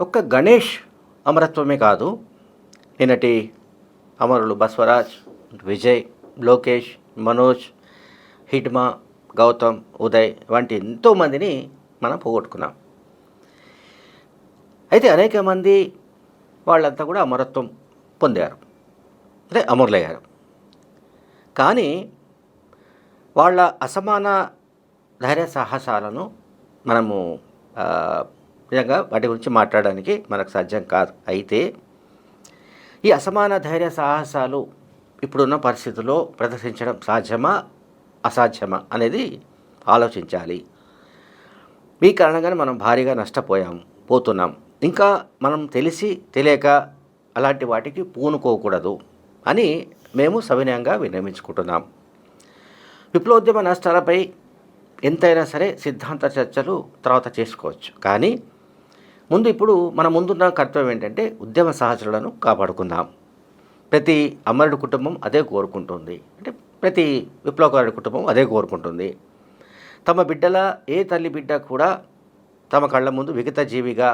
ఒక్క గణేష్ అమరత్వమే కాదు, నిన్నటి అమరులు బస్వరాజ్, విజయ్, లోకేష్, మనోజ్, హిడ్మా, గౌతమ్, ఉదయ్ వంటి ఎంతోమందిని మనం పోగొట్టుకున్నాం. అయితే అనేక మంది వాళ్ళంతా కూడా అమరత్వం పొందారు, అంటే అమరులయ్యారు. కానీ వాళ్ళ అసమాన ధైర్య సాహసాలను మనము నిజంగా వాటి గురించి మాట్లాడడానికి మనకు సాధ్యం కాదు. అయితే ఈ అసమాన ధైర్య సాహసాలు ఇప్పుడున్న పరిస్థితుల్లో ప్రదర్శించడం సాధ్యమా అసాధ్యమా అనేది ఆలోచించాలి. ఈ కారణంగానే మనం భారీగా పోతున్నాం. ఇంకా మనం తెలియక అలాంటి వాటికి పూనుకోకూడదు అని మేము సవినయంగా విన్నవించుకుంటున్నాం. విప్లవోద్యమ నష్టాలపై ఎంతైనా సరే సిద్ధాంత చర్చలు తర్వాత చేసుకోవచ్చు. కానీ ఇప్పుడు మన ముందున్న కర్తవ్యం ఏంటంటే ఉద్యమ సహచరులను కాపాడుకుందాం. ప్రతి అమరుడి కుటుంబం అదే కోరుకుంటుంది, అంటే ప్రతి విప్లవకారుడి కుటుంబం అదే కోరుకుంటుంది. తమ బిడ్డల ఏ తల్లి బిడ్డ కూడా తమ కళ్ళ ముందు విగత జీవిగా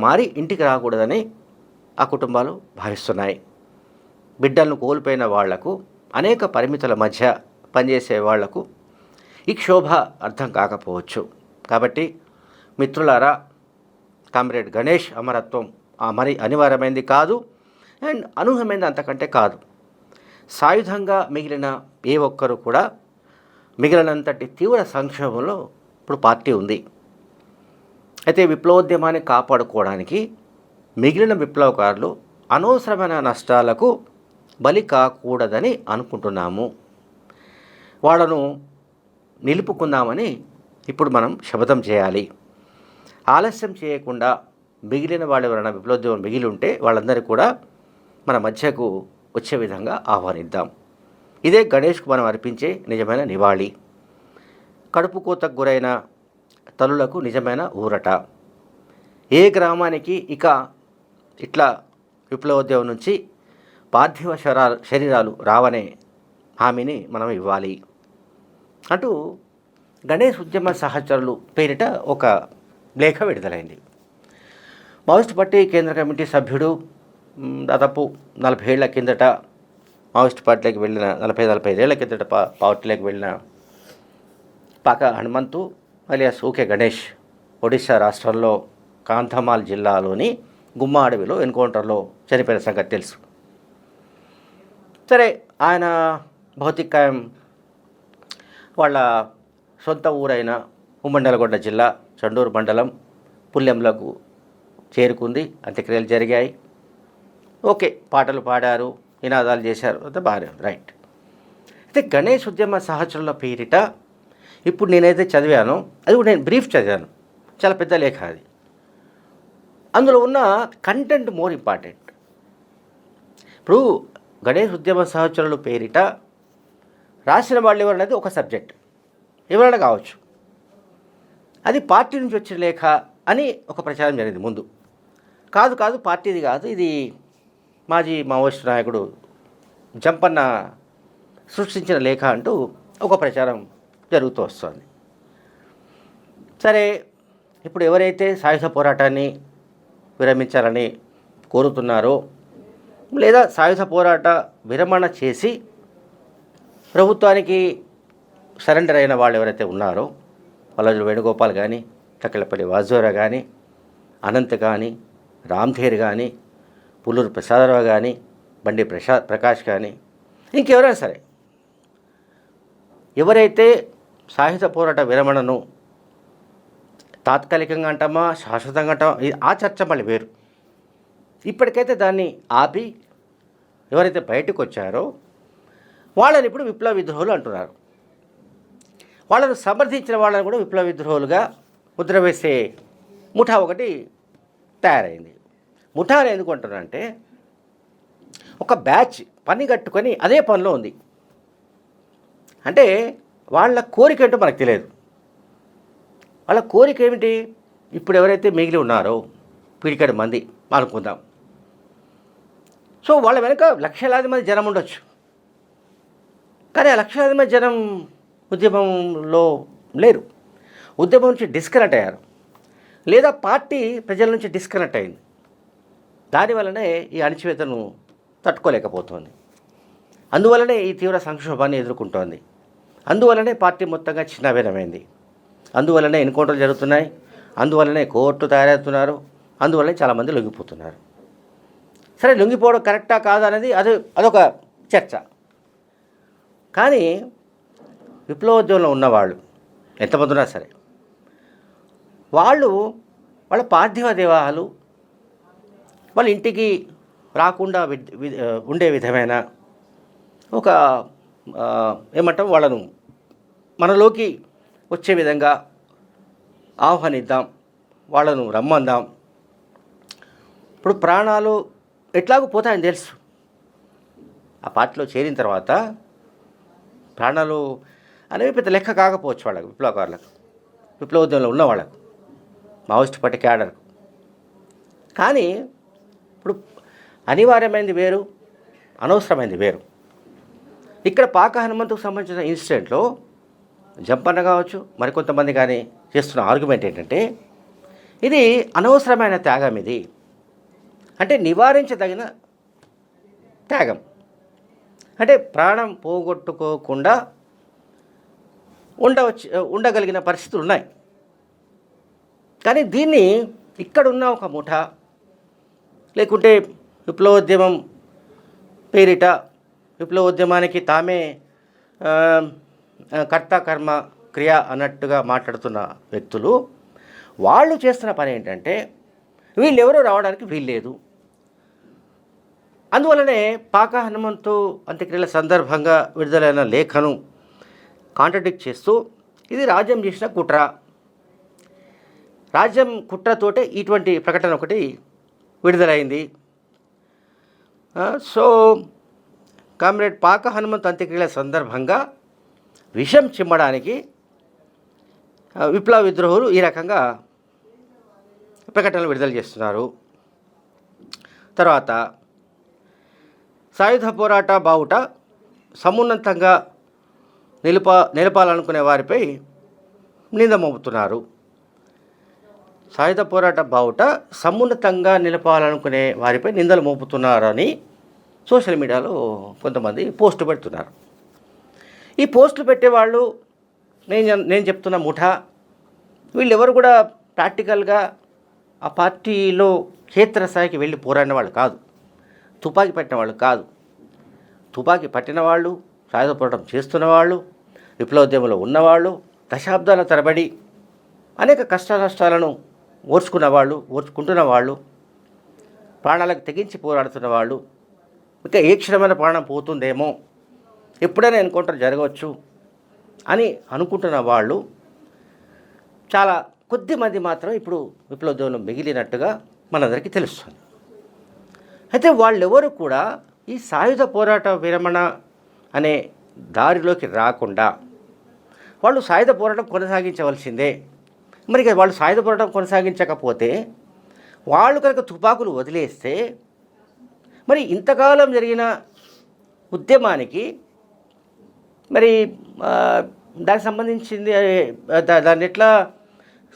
మారి ఇంటికి రాకూడదని ఆ కుటుంబాలు భావిస్తున్నాయి. బిడ్డలను కోల్పోయిన వాళ్లకు, అనేక పరిమితుల మధ్య పనిచేసే వాళ్లకు ఈ క్షోభ అర్థం కాకపోవచ్చు. కాబట్టి మిత్రులారా, కామ్రేడ్ గణేష్ అమరత్వం మరి అనివార్యమైంది కాదు, అండ్ అనూహ్యమైనది అంతకంటే కాదు. సాయుధంగా మిగిలిన ఏ ఒక్కరు కూడా మిగిలినంతటి తీవ్ర సంక్షోభంలో ఇప్పుడు పార్టీ ఉంది. అయితే విప్లవోద్యమాన్ని కాపాడుకోవడానికి మిగిలిన విప్లవకారులు అనవసరమైన నష్టాలకు బలి కాకూడదని అనుకుంటున్నాము. వాళ్ళను నిలుపుకుందామని ఇప్పుడు మనం శపథం చేయాలి. ఆలస్యం చేయకుండా మిగిలిన వాళ్ళు ఎవరైనా విప్లవోద్యమం మిగిలి ఉంటే వాళ్ళందరికీ కూడా మన మధ్యకు వచ్చే విధంగా ఆహ్వానిద్దాం. ఇదే గణేష్కు మనం అర్పించే నిజమైన నివాళి. కడుపు కోతకు గురైన తల్లులకు నిజమైన ఊరట. ఏ గ్రామానికి ఇక ఇట్లా విప్లవోద్యమం నుంచి పార్థివ శరీరాలు రావనే హామీని మనం ఇవ్వాలి అంటూ గణేష్ ఉద్యమ సహచరులు పేరిట ఒక లేఖ విడుదలైంది. మావోయిస్ట్ పార్టీ కేంద్ర కమిటీ సభ్యుడు, దాదాపు 40 ఏళ్ల కిందట మావోయిస్ట్ పార్టీలోకి వెళ్ళిన 45 ఏళ్ల కిందట పార్టీలోకి వెళ్ళిన పాక హనుమంతు అలియాస్ ఊకే గణేష్ ఒడిశా రాష్ట్రంలో కాంధమాల్ జిల్లాలోని గుమ్మ అడవిలో ఎన్కౌంటర్లో చనిపోయిన సంగతి తెలుసు. సరే, ఆయన భౌతికాయం వాళ్ళ సొంత ఊరైన ఉమ్మడి నల్గొండ జిల్లా చండూరు మండలం పుల్లెంలకు చేరుకుంది. అంత్యక్రియలు జరిగాయి. ఓకే, పాటలు పాడారు, నినాదాలు చేశారు, అంతా బాగానే ఉంది, రైట్. అయితే గణేష్ ఉద్యమ సహచరుల పేరిట ఇప్పుడు నేనైతే చదివానో అది కూడా నేను బ్రీఫ్ చదివాను, చాలా పెద్ద లేఖ అది. అందులో ఉన్న కంటెంట్ మోర్ ఇంపార్టెంట్. ఇప్పుడు గణేష్ ఉద్యమ సహచరుల పేరిట రాసిన వాళ్ళు ఎవరనేది ఒక సబ్జెక్ట్, ఎవరైనా కావచ్చు. అది పార్టీ నుంచి వచ్చిన లేఖ అని ఒక ప్రచారం జరిగింది ముందు. కాదు పార్టీది కాదు, ఇది మాజీ మావోయిస్ట్ నాయకుడు జంపన్న సృష్టించిన లేఖ అంటూ ఒక ప్రచారం జరుగుతూ వస్తుంది. సరే, ఇప్పుడు ఎవరైతే సాయుధ పోరాటాన్ని విరమించాలని కోరుతున్నారో, లేదా సాయుధ పోరాట విరమణ చేసి ప్రభుత్వానికి సరెండర్ అయిన వాళ్ళు ఎవరైతే ఉన్నారో, వల్లజుల వేణుగోపాల్ కానీ, తక్కెళ్ళపల్లి వాజోరా కానీ, అనంత్ కానీ, రామ్ధేర్ కానీ, పుల్లూరు ప్రసాదరావు కానీ, బండి ప్రకాష్ కానీ, ఇంకెవరైనా సరే ఎవరైతే సాయుధ పోరాట విరమణను తాత్కాలికంగా అంటామా శాశ్వతంగా అంటామా, ఆ చర్చ మళ్ళీ వేరు. ఇప్పటికైతే దాన్ని ఆపి ఎవరైతే బయటకు వచ్చారో వాళ్ళని ఇప్పుడు విప్లవ విద్రోహులు అంటున్నారు. వాళ్ళను సమర్థించిన వాళ్ళని కూడా విప్లవ విద్రోహులుగా ముద్ర వేసే ముఠా ఒకటి తయారైంది. ముఠాని ఎందుకు అంటున్నారంటే, ఒక బ్యాచ్ పని కట్టుకొని అదే పనిలో ఉంది. అంటే వాళ్ళ కోరిక ఏంటో మనకు తెలియదు. వాళ్ళ కోరిక ఏమిటి? ఇప్పుడు ఎవరైతే మిగిలి ఉన్నారో పిడికెడు మంది అనుకుందాం, సో వాళ్ళ వెనుక లక్షలాది మంది జనం ఉండొచ్చు. కానీ ఆ లక్షలాది మంది జనం ఉద్యమంలో లేరు, ఉద్యమం నుంచి డిస్కనెక్ట్ అయ్యారు. లేదా పార్టీ ప్రజల నుంచి డిస్కనెక్ట్ అయింది. దానివల్లనే ఈ అణచివేతను తట్టుకోలేకపోతోంది. అందువల్లనే ఈ తీవ్ర సంక్షోభాన్ని ఎదుర్కొంటోంది. అందువల్లనే పార్టీ మొత్తంగా చిన్నాభిన్నమైంది. అందువల్లనే ఎన్కౌంటర్లు జరుగుతున్నాయి. అందువల్లనే కోర్టు తయారవుతున్నారు. అందువల్లనే చాలామంది లొంగిపోతున్నారు. సరే, లొంగిపోవడం కరెక్టా కాదా అనేది అదొక చర్చ. కానీ విప్లవోద్యమంలో ఉన్నవాళ్ళు ఎంతమంది ఉన్నా సరే, వాళ్ళ పార్థివ దేవాలు వాళ్ళ ఇంటికి రాకుండా ఉండే విధమైన ఒక ఏమంటాం, వాళ్ళను మనలోకి వచ్చే విధంగా ఆహ్వానిద్దాం, వాళ్ళను రమ్మందాం. ఇప్పుడు ప్రాణాలు ఎట్లాగూ పోతాయని తెలుసు. ఆ పార్టీలో చేరిన తర్వాత ప్రాణాలు అనేవి పెద్ద లెక్క కాకపోవచ్చు వాళ్ళకు, విప్లవకారులకు, విప్లవోద్యమంలో ఉన్న వాళ్ళకు, మావోయిస్ట్ పార్టీ క్యాడర్కు. కానీ ఇప్పుడు అనివార్యమైనది వేరు, అనవసరమైనది వేరు. ఇక్కడ పాక హనుమంతుకు సంబంధించిన ఇన్సిడెంట్లో జంపన్న కావచ్చు, మరికొంతమంది కానీ చేస్తున్న ఆర్గ్యుమెంట్ ఏంటంటే, ఇది అనవసరమైన త్యాగం. ఇది అంటే నివారించదగిన త్యాగం. అంటే ప్రాణం పోగొట్టుకోకుండా ఉండగలిగిన పరిస్థితులు ఉన్నాయి. కానీ దీన్ని ఇక్కడున్న ఒక ముఠ, లేకుంటే విప్లవోద్యమం పేరిట విప్లవోద్యమానికి తామే కర్త కర్మ క్రియ అన్నట్టుగా మాట్లాడుతున్న వ్యక్తులు, వాళ్ళు చేస్తున్న పని ఏంటంటే, వీళ్ళెవరూ రావడానికి వీల్లేదు. అందువల్లనే పాక హనుమంతు అంత్యక్రియల సందర్భంగా విడుదలైన లేఖను కాంట్రడిక్ట్ చేస్తూ, ఇది రాజ్యం చేసిన కుట్ర, రాజ్యం కుట్రతోటే ఇటువంటి ప్రకటన ఒకటి విడుదలైంది. సో కామ్రేడ్ పాక హనుమంతు అంత్యక్రియల సందర్భంగా విషం చిమ్మడానికి విప్లవ విద్రోహులు ఈ రకంగా ప్రకటనలు విడుదల చేస్తున్నారు. తర్వాత సాయుధ పోరాట బావుట సమున్నతంగా నిలపాలనుకునే వారిపై నింద మోపుతున్నారు. సాయుధ పోరాట బావుట సమున్నతంగా నిలపాలనుకునే వారిపై నిందలు మోపుతున్నారని సోషల్ మీడియాలో కొంతమంది పోస్టు పెడుతున్నారు. ఈ పోస్టులు పెట్టేవాళ్ళు, నేను చెప్తున్న ముఠ, వీళ్ళెవరు కూడా ప్రాక్టికల్గా ఆ పార్టీలో క్షేత్రస్థాయికి వెళ్ళి పోరాడిన వాళ్ళు కాదు, తుపాకీ పట్టిన వాళ్ళు కాదు. తుపాకీ పట్టిన వాళ్ళు, సాయుధ పోరాటం చేస్తున్న వాళ్ళు, విప్లవోద్యమంలో ఉన్నవాళ్ళు, దశాబ్దాల తరబడి అనేక కష్ట నష్టాలను ఓర్చుకుంటున్న వాళ్ళు, ప్రాణాలకు తెగించి పోరాడుతున్న వాళ్ళు, ఇంకా ఏ క్షణమైన ప్రాణం పోతుందేమో, ఎప్పుడైనా ఎన్కౌంటర్ జరగవచ్చు అని అనుకుంటున్న వాళ్ళు చాలా కొద్ది మంది మాత్రం ఇప్పుడు విప్లవోద్యమంలో మిగిలినట్టుగా మనందరికీ తెలుస్తుంది. అయితే వాళ్ళెవరు కూడా ఈ సాయుధ పోరాట విరమణ అనే దారిలోకి రాకుండా వాళ్ళు సాయుధ పోరాటం కొనసాగించవలసిందే. మరి వాళ్ళు సాయుధ పోరాటం కొనసాగించకపోతే, వాళ్ళు కనుక తుపాకులు వదిలేస్తే, మరి ఇంతకాలం జరిగిన ఉద్యమానికి మరి దానికి సంబంధించింది దాన్ని ఎట్లా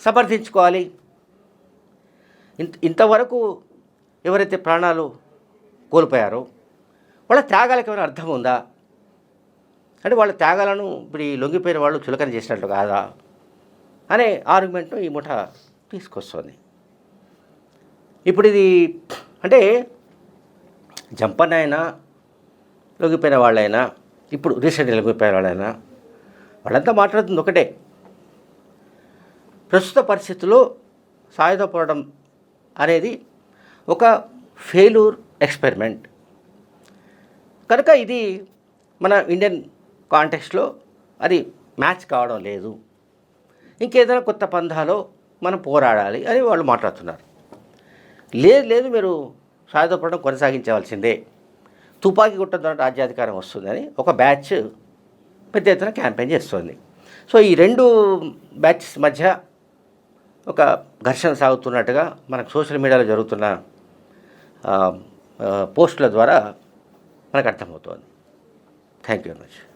సమర్థించుకోవాలి? ఇంతవరకు ఎవరైతే ప్రాణాలు కోల్పోయారో వాళ్ళ త్యాగాలకు ఏమైనా అర్థం ఉందా? అంటే వాళ్ళ త్యాగాలను ఇప్పుడు ఈ లొంగిపోయిన వాళ్ళు చులకన చేసినట్లు కాదా అనే ఆర్గ్యుమెంట్ను ఈ ముఠ తీసుకొస్తుంది. ఇప్పుడు ఇది అంటే జంపన్న అయినా, లొంగిపోయిన వాళ్ళైనా, ఇప్పుడు రీసెంట్గా లొంగిపోయిన వాళ్ళైనా, వాళ్ళంతా మాట్లాడుతుంది ఒకటే, ప్రస్తుత పరిస్థితుల్లో సాయుధ పోరాటం అనేది ఒక ఫెయిల్యూర్ ఎక్స్పెరిమెంట్ కనుక ఇది మన ఇండియన్ కాంటెక్స్ట్లో అది మ్యాచ్ కావడం లేదు, ఇంకేదైనా కొత్త పంథాలో మనం పోరాడాలి అని వాళ్ళు మాట్లాడుతున్నారు. లేదు మీరు సాయుధ పోరాటం కొనసాగించవలసిందే, తుపాకీ గుట్ట ద్వారా రాజ్యాధికారం వస్తుందని ఒక బ్యాచ్ పెద్ద ఎత్తున క్యాంపెయిన్ చేస్తుంది. సో ఈ రెండు బ్యాచెస్ మధ్య ఒక ఘర్షణ సాగుతున్నట్టుగా మనకు సోషల్ మీడియాలో జరుగుతున్న పోస్టుల ద్వారా మనకు అర్థమవుతోంది. Thank you very much.